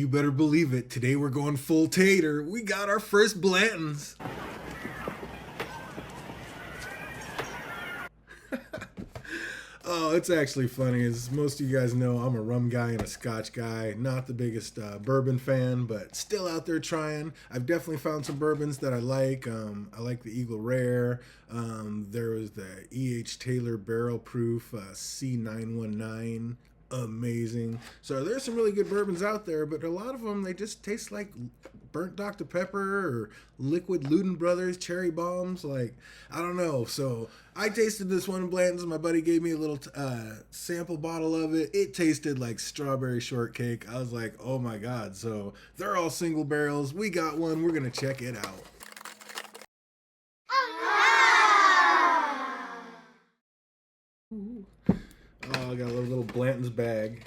you better believe it. Today we're going full Tater. We got our first Blantons. Oh, it's actually funny. As most of you guys know, I'm a rum guy and a scotch guy. Not the biggest bourbon fan, but still out there trying. I've definitely found some bourbons that I like. I like the Eagle Rare. There was the E.H. Taylor Barrel Proof C919. Amazing. So there's some really good bourbons out there, but a lot of them, they just taste like burnt Dr. Pepper or liquid Luden Brothers cherry bombs. Like, I don't know. So I tasted this one in Blanton's. My buddy gave me a little sample bottle of it. It tasted like strawberry shortcake. I was like, oh my God. So they're all single barrels. We got one. We're going to check it out. Oh, I got a little Blanton's bag.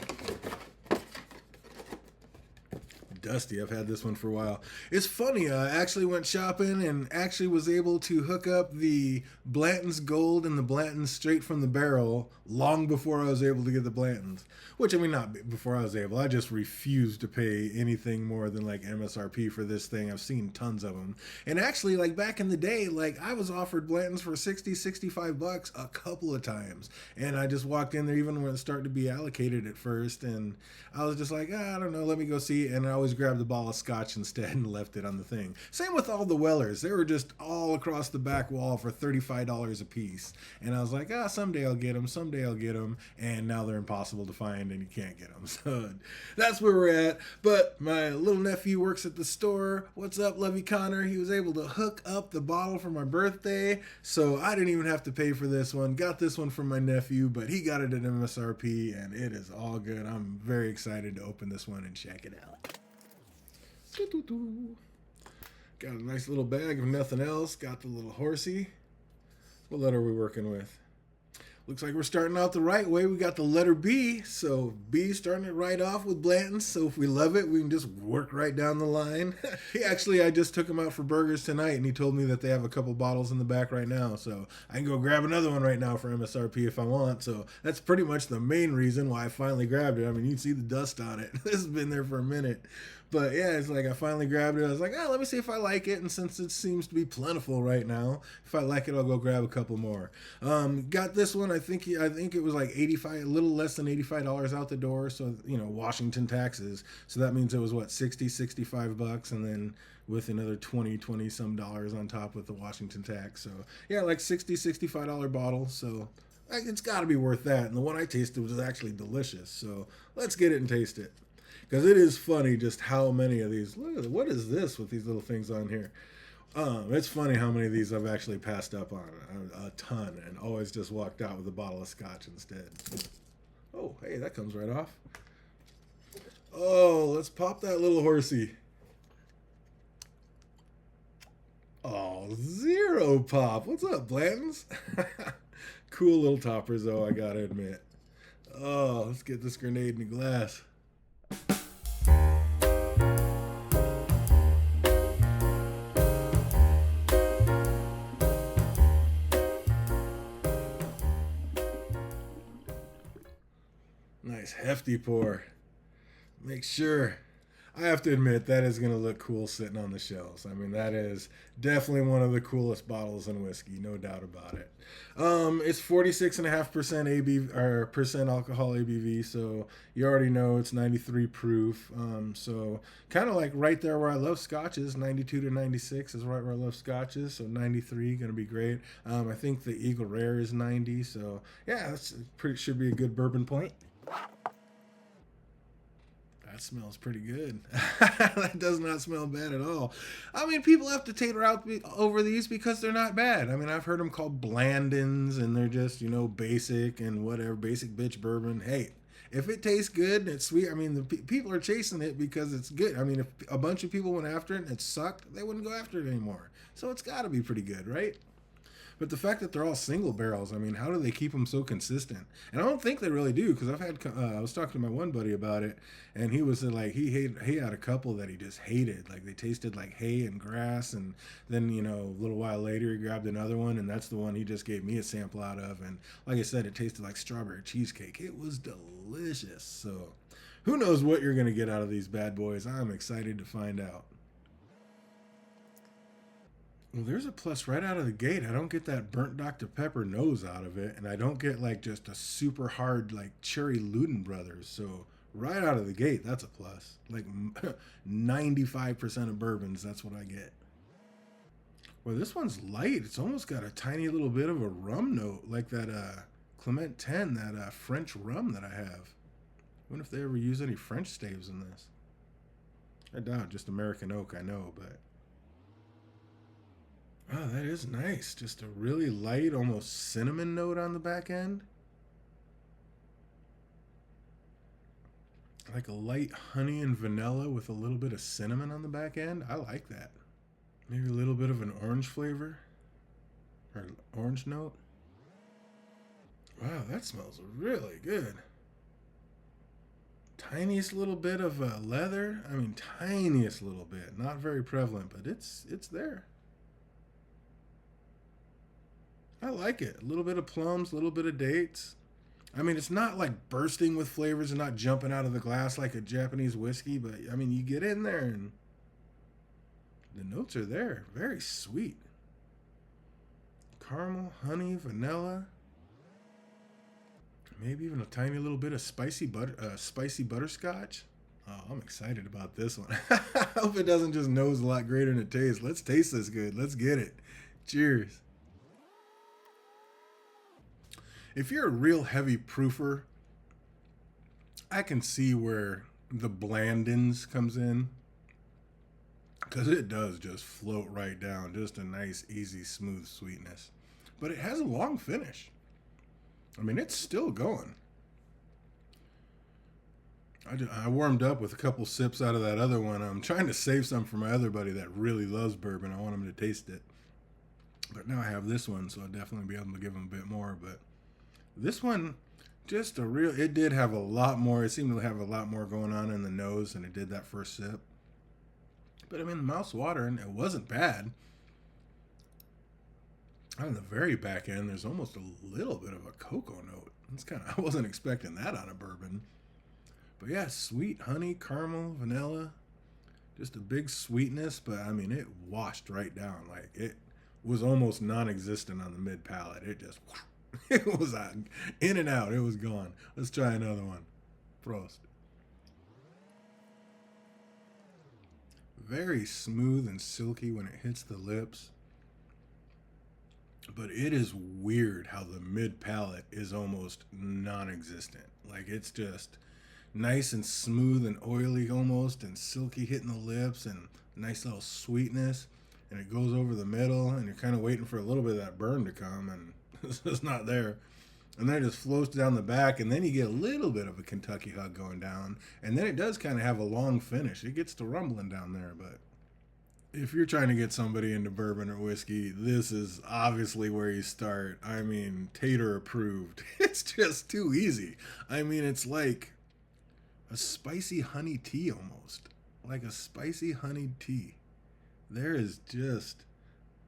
Dusty. I've had this one for a while. It's funny. I actually went shopping and actually was able to hook up the Blanton's Gold and the Blanton's straight from the barrel long before I was able to get the Blanton's. Which, I mean, not before I was able. I just refused to pay anything more than like MSRP for this thing. I've seen tons of them. And actually, like back in the day, like I was offered Blanton's for 60, 65 bucks a couple of times. And I just walked in there even when it started to be allocated at first. And I was just like, I don't know, let me go see. And I always grabbed a bottle of scotch instead and left it on the thing. Same with all the Wellers. They were just all across the back wall for $35 a piece. And I was like, someday I'll get them, someday I'll get them. And now they're impossible to find and you can't get them. So that's where we're at. But my little nephew works at the store. What's up, Lovey Connor? He was able to hook up the bottle for my birthday. So I didn't even have to pay for this one. Got this one from my nephew, but he got it at MSRP and it is all good. I'm very excited to open this one and check it out. Got a nice little bag of nothing else. Got the little horsey. What letter are we working with? Looks like we're starting out the right way. We got the letter B. So B starting it right off with Blanton. So if we love it, we can just work right down the line. I just took him out for burgers tonight and he told me that they have a couple bottles in the back right now. So I can go grab another one right now for MSRP if I want. So that's pretty much the main reason why I finally grabbed it. I mean, you can see the dust on it. This has been there for a minute. But yeah, it's like I finally grabbed it. I was like, let me see if I like it. And since it seems to be plentiful right now, if I like it, I'll go grab a couple more. Got this one. I think it was like 85, a little less than $85 out the door. So, Washington taxes. So that means it was what, 60, 65 bucks. And then with another 20 some dollars on top with the Washington tax. So yeah, like $60, $65 bottle. So it's got to be worth that. And the one I tasted was actually delicious. So let's get it and taste it. Because it is funny just how many of these, look at what is this with these little things on here? It's funny how many of these I've actually passed up on, a ton, and always just walked out with a bottle of scotch instead. Oh, hey, that comes right off. Oh, let's pop that little horsey. Oh, zero pop. What's up, Blantons? Cool little toppers, though, I gotta admit. Oh, let's get this grenade in a glass. Nice hefty pour. Make sure. I have to admit, that is going to look cool sitting on the shelves. I mean, that is definitely one of the coolest bottles in whiskey, no doubt about it. It's 46.5% ABV or percent alcohol ABV, so you already know it's 93 proof. So kind of like right there where I love scotches, 92 to 96 is right where I love scotches. So 93 going to be great. I think the Eagle Rare is 90, so yeah, that's should be a good bourbon point. That smells pretty good. That does not smell bad at all. I mean, people have to tater out over these because they're not bad. I mean, I've heard them called Blandons, and they're just, basic and whatever, basic bitch bourbon. Hey, if it tastes good and it's sweet, I mean, the people are chasing it because it's good. I mean, if a bunch of people went after it and it sucked, they wouldn't go after it anymore. So it's got to be pretty good, right? But the fact that they're all single barrels, I mean, how do they keep them so consistent? And I don't think they really do, because I was talking to my one buddy about it, and he was like, he had a couple that he just hated. Like, they tasted like hay and grass, and then, a little while later he grabbed another one, and that's the one he just gave me a sample out of. And like I said, it tasted like strawberry cheesecake. It was delicious. So Who knows what you're going to get out of these bad boys? I'm excited to find out. Well, there's a plus right out of the gate. I don't get that burnt Dr. Pepper nose out of it, and I don't get like just a super hard like cherry Luden Brothers. So right out of the gate, that's a plus. Like 95% of bourbons, that's what I get. Well, this one's light. It's almost got a tiny little bit of a rum note, like that Clement 10, that French rum that I have. I wonder if they ever use any French staves in this. I doubt, just American oak, I know, but... Oh, that is nice. Just a really light, almost cinnamon note on the back end. Like a light honey and vanilla with a little bit of cinnamon on the back end. I like that. Maybe a little bit of an orange flavor. Or orange note. Wow, that smells really good. Tiniest little bit of leather. I mean, tiniest little bit. Not very prevalent, but it's there. I like it. A little bit of plums, a little bit of dates. I mean, it's not like bursting with flavors and not jumping out of the glass like a Japanese whiskey, but I mean, you get in there and the notes are there. Very sweet. Caramel, honey, vanilla. Maybe even a tiny little bit of spicy butterscotch. Oh, I'm excited about this one. I hope it doesn't just nose a lot greater than it tastes. Let's taste this good. Let's get it. Cheers. If you're a real heavy proofer, I can see where the Blandons comes in. Because it does just float right down. Just a nice, easy, smooth sweetness. But it has a long finish. I mean, it's still going. I warmed up with a couple sips out of that other one. I'm trying to save some for my other buddy that really loves bourbon. I want him to taste it. But now I have this one, so I'll definitely be able to give him a bit more. But this one, just a real... It did have a lot more. It seemed to have a lot more going on in the nose than it did that first sip. But I mean, the mouth's watering. It wasn't bad. On the very back end, there's almost a little bit of a cocoa note. It's kind of... I wasn't expecting that on a bourbon. But yeah, sweet honey, caramel, vanilla. Just a big sweetness, but I mean, it washed right down. Like, it was almost non-existent on the mid palate. It just... It was in and out. It was gone. Let's try another one. Prost. Very smooth and silky when it hits the lips. But it is weird how the mid palate is almost non-existent. Like, it's just nice and smooth and oily almost, and silky hitting the lips, and nice little sweetness. And it goes over the middle, and you're kind of waiting for a little bit of that burn to come, and it's just not there. And then it just floats down the back, and then you get a little bit of a Kentucky hug going down. And then it does kind of have a long finish. It gets to rumbling down there, but if you're trying to get somebody into bourbon or whiskey, this is obviously where you start. I mean, Tater approved. It's just too easy. I mean, it's like a spicy honey tea almost. Like a spicy honey tea. There is just...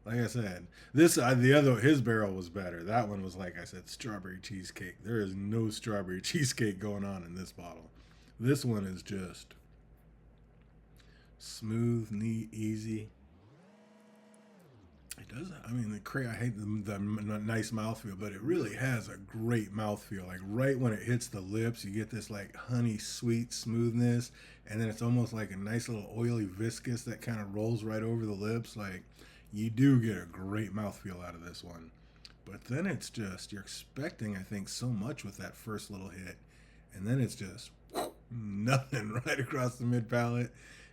Like I said, his barrel was better. That one was, like I said, strawberry cheesecake. There is no strawberry cheesecake going on in this bottle. This one is just smooth, neat, easy. It does. I mean, I hate the nice mouthfeel, but it really has a great mouthfeel. Like right when it hits the lips, you get this like honey sweet smoothness, and then it's almost like a nice little oily viscous that kind of rolls right over the lips. Like, you do get a great mouthfeel out of this one. But then it's just, you're expecting, I think, so much with that first little hit. And then it's just nothing right across the mid palate.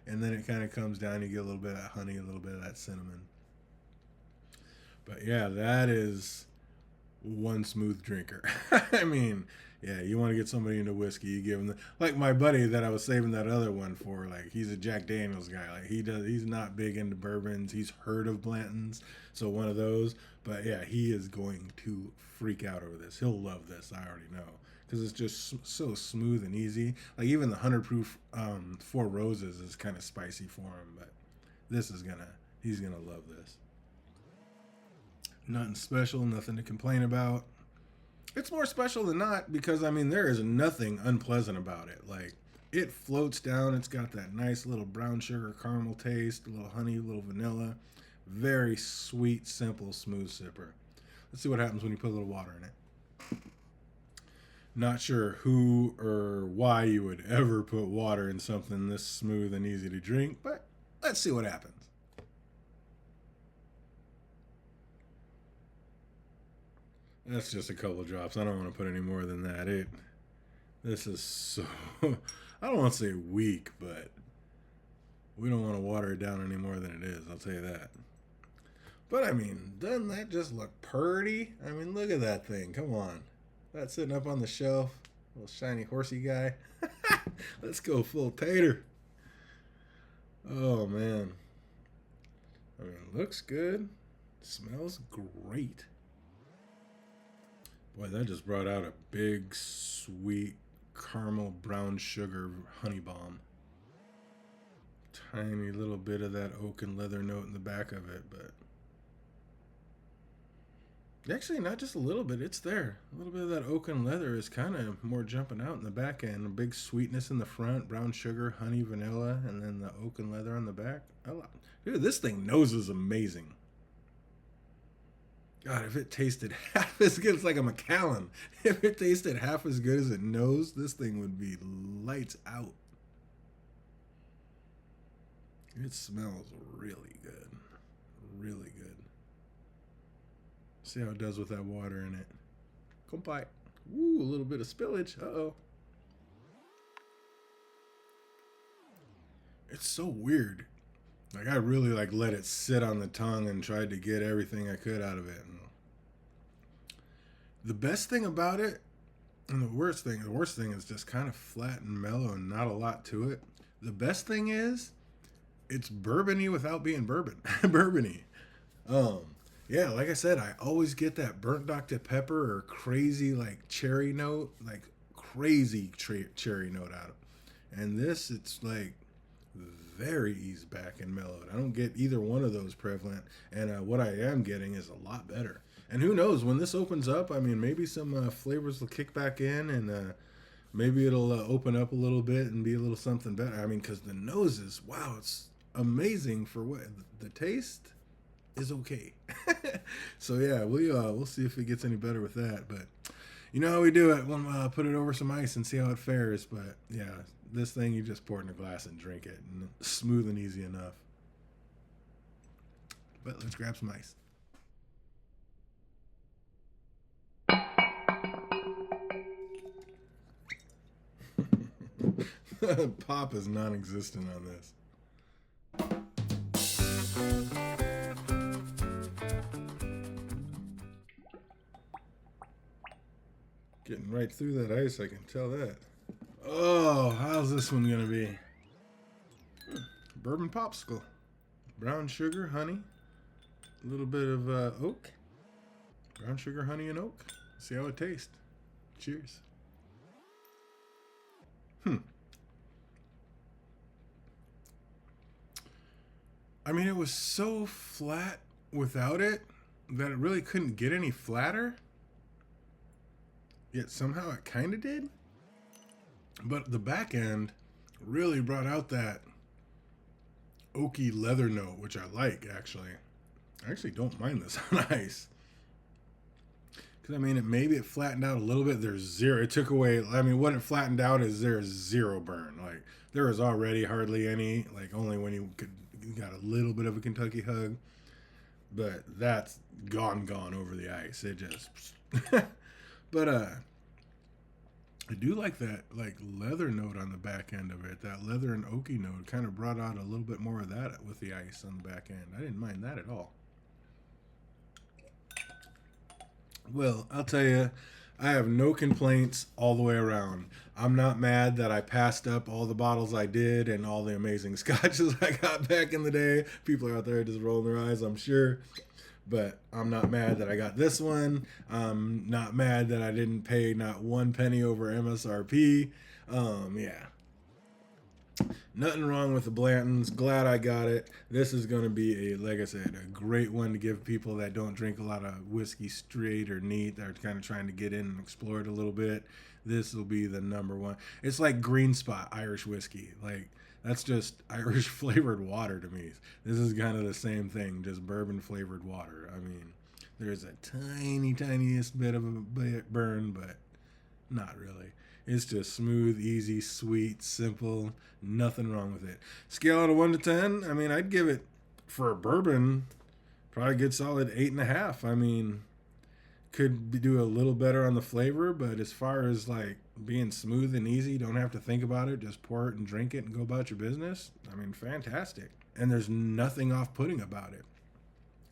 And then it kind of comes down, you get a little bit of that honey, a little bit of that cinnamon. But yeah, that is one smooth drinker. I mean, yeah, you want to get somebody into whiskey, you give them like my buddy that I was saving that other one for. Like, he's a Jack Daniels guy. Like, he's not big into bourbons. He's heard of Blantons, so one of those. But yeah, he is going to freak out over this. He'll love this. I already know, because it's just so smooth and easy. Like, even the 100 proof Four Roses is kind of spicy for him, but he's gonna love this. Nothing special, nothing to complain about. It's more special than not, because I mean, there is nothing unpleasant about it. Like, It floats down. It's got that nice little brown sugar caramel taste, a little honey, a little vanilla. Very sweet, simple, smooth sipper. Let's see what happens when you put a little water in it. Not sure who or why you would ever put water in something this smooth and easy to drink, but let's see what happens. That's just a couple drops. I don't want to put any more than that. This is so, I don't want to say weak, but we don't want to water it down any more than it is. I'll tell you that. But I mean, doesn't that just look purty? I mean, look at that thing. Come on. That's sitting up on the shelf. Little shiny horsey guy. Let's go full tater. Oh, man. I mean, looks good. Smells great. Boy, that just brought out a big, sweet, caramel brown sugar honey bomb. Tiny little bit of that oak and leather note in the back of it, but actually not just a little bit, it's there. A little bit of that oak and leather is kind of more jumping out in the back end. A big sweetness in the front, brown sugar, honey, vanilla, and then the oak and leather on the back. Dude, this thing noses amazing. God, if it tasted half as good, it's like a Macallan. If it tasted half as good as it knows, this thing would be lights out. It smells really good. Really good. See how it does with that water in it. Compay. Ooh, a little bit of spillage. Uh-oh. It's so weird. Like, I really let it sit on the tongue and tried to get everything I could out of it. And the best thing about it, and the worst thing is just kind of flat and mellow and not a lot to it. The best thing is, it's bourbony without being bourbon. Bourbony. Yeah, like I said, I always get that burnt Dr. Pepper or crazy cherry note, crazy cherry note out of it. And this, it's very eased back and mellowed. I don't get either one of those prevalent, and what I am getting is a lot better. And who knows, when this opens up, I mean, maybe some flavors will kick back in, and maybe it'll open up a little bit and be a little something better. I mean, because the noses, wow, it's amazing for what the taste is okay. So yeah, we'll see if it gets any better with that. But you know how we do it. We'll put it over some ice and see how it fares. But yeah, this thing you just pour it in a glass and drink it, and smooth and easy enough. But let's grab some ice. Pop is non-existent on this. Getting right through that ice, I can tell that. Oh, how's this one gonna be? Bourbon popsicle. Brown sugar, honey. A little bit of oak. Brown sugar, honey, and oak. See how it tastes. Cheers. I mean, it was so flat without it that it really couldn't get any flatter. Yet somehow it kind of did. But the back end really brought out that oaky leather note, which I like, actually. I actually don't mind this on ice. Because, I mean, maybe it flattened out a little bit. There's zero. It took away, I mean, what it flattened out is there's zero burn. There was already hardly any, only when you got a little bit of a Kentucky hug. But that's gone over the ice. It just... But I do like that leather note on the back end of it. That leather and oaky note kind of brought out a little bit more of that with the ice on the back end. I didn't mind that at all. Well, I'll tell you, I have no complaints all the way around. I'm not mad that I passed up all the bottles I did and all the amazing scotches I got back in the day. People out there just rolling their eyes, I'm sure. But I'm not mad that I got this one. I'm not mad that I didn't pay not one penny over MSRP. Yeah. Nothing wrong with the Blantons. Glad I got it. This is going to be like I said, a great one to give people that don't drink a lot of whiskey straight or neat. They're kind of trying to get in and explore it a little bit. This will be the number one. It's like Green Spot Irish whiskey. Like, that's just Irish flavored water to me. This is kind of the same thing, just bourbon flavored water. I mean, there's a tiniest bit of a burn, but not really. It's just smooth, easy, sweet, simple. Nothing wrong with it. Scale out of 1 to 10. I mean, I'd give it, for a bourbon, probably a good solid 8.5. I mean, could do a little better on the flavor, but as far as like being smooth and easy, don't have to think about it. Just pour it and drink it and go about your business. I mean, fantastic. And there's nothing off-putting about it.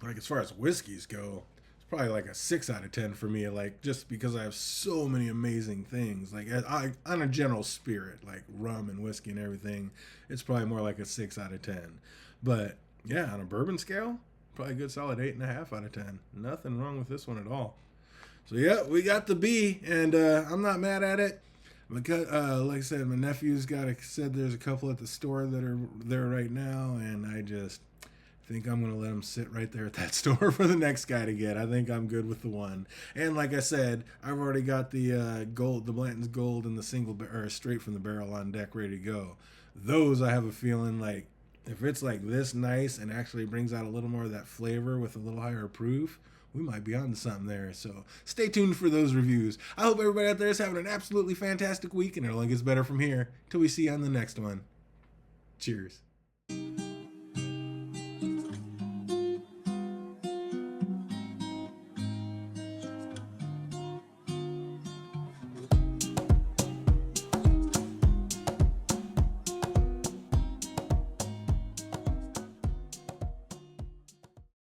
Like, as far as whiskeys go, probably like a 6 out of 10 for me, like, just because I have so many amazing things. Like, on a general spirit, like rum and whiskey and everything, it's probably more like a 6 out of 10. But yeah, on a bourbon scale, probably a good solid 8.5 out of 10. Nothing wrong with this one at all. So yeah, we got the B, and I'm not mad at it. Because, like I said, my nephew's said there's a couple at the store that are there right now, and I just think I'm going to let them sit right there at that store for the next guy to get. I think I'm good with the one. And like I said, I've already got the gold, the Blanton's Gold and the single or straight from the barrel on deck ready to go. Those, I have a feeling, like, if it's like this nice and actually brings out a little more of that flavor with a little higher proof, we might be on to something there. So stay tuned for those reviews. I hope everybody out there is having an absolutely fantastic week, and it only gets better from here till we see you on the next one. Cheers.